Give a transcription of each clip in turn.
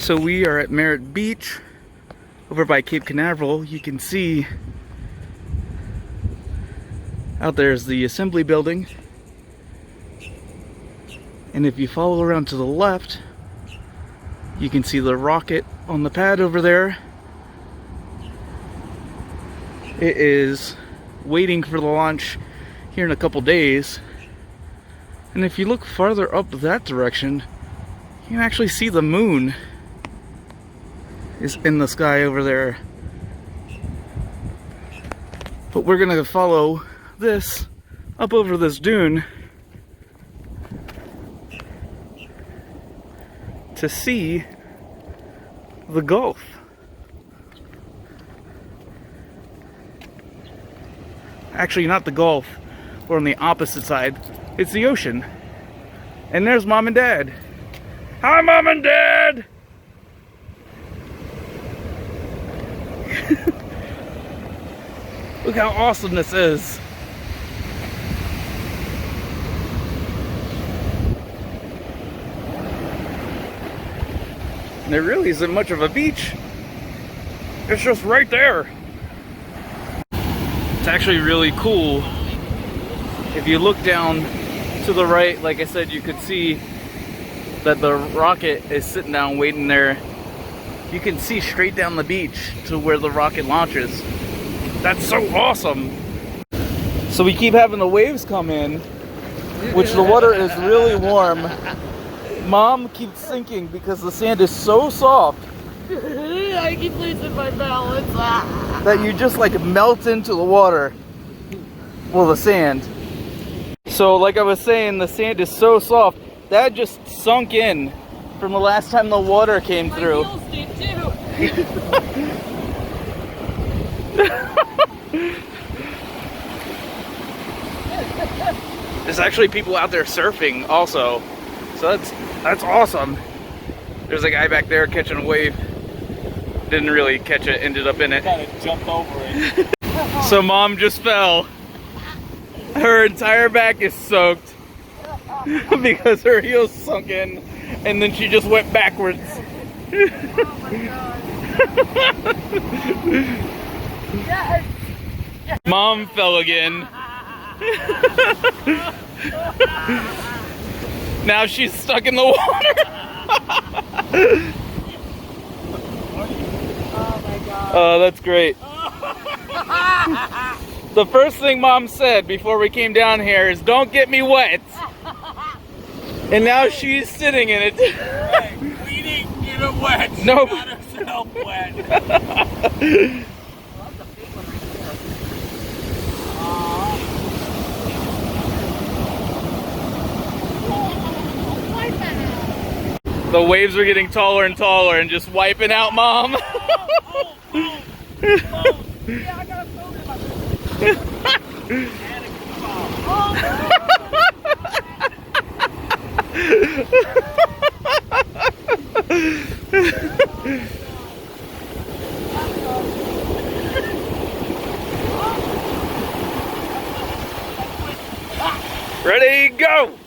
So we are at Merritt Beach over by Cape Canaveral. You can see out there is the assembly building, and if you follow around to the left, you can see the rocket on the pad over there. It is waiting for the launch here in a couple days. And if you look farther up that direction, you can actually see the moon is in the sky over there. But we're gonna follow this up over this dune to see the Gulf. Actually, not the Gulf. We're on the opposite side. It's the ocean. And there's Mom and Dad. Hi, Mom and Dad! Look how awesome this is. And there really isn't much of a beach. It's just right there. It's actually really cool. If you look down to the right, like I said, you could see that the rocket is sitting down waiting there. You can see straight down the beach to where the rocket launches. That's so awesome. So we keep having the waves come in, which the water is really warm. Mom keeps sinking because the sand is so soft. I keep losing my balance. That you just like melt into the water. Well, the sand. So like I was saying, the sand is so soft that just sunk in from the last time the water came through. My heels did too. There's actually people out there surfing also. So that's awesome. There's a guy back there catching a wave. Didn't really catch it, ended up in it. Kind of jumped over it. So Mom just fell. Her entire back is soaked because her heels sunk in, and then she just went backwards. Oh my god. Yes. Yes. Mom fell again. Now she's stuck in the water. Oh my god. Oh, that's great. The first thing Mom said before we came down here is, "Don't get me wet." And now she's sitting in it. Hey, we didn't get it wet. She Nope. got herself wet. The waves are getting taller and taller and just wiping out Mom. Yeah, I got a phone in my Ready, go!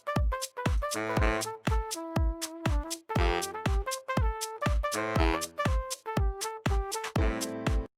Bye.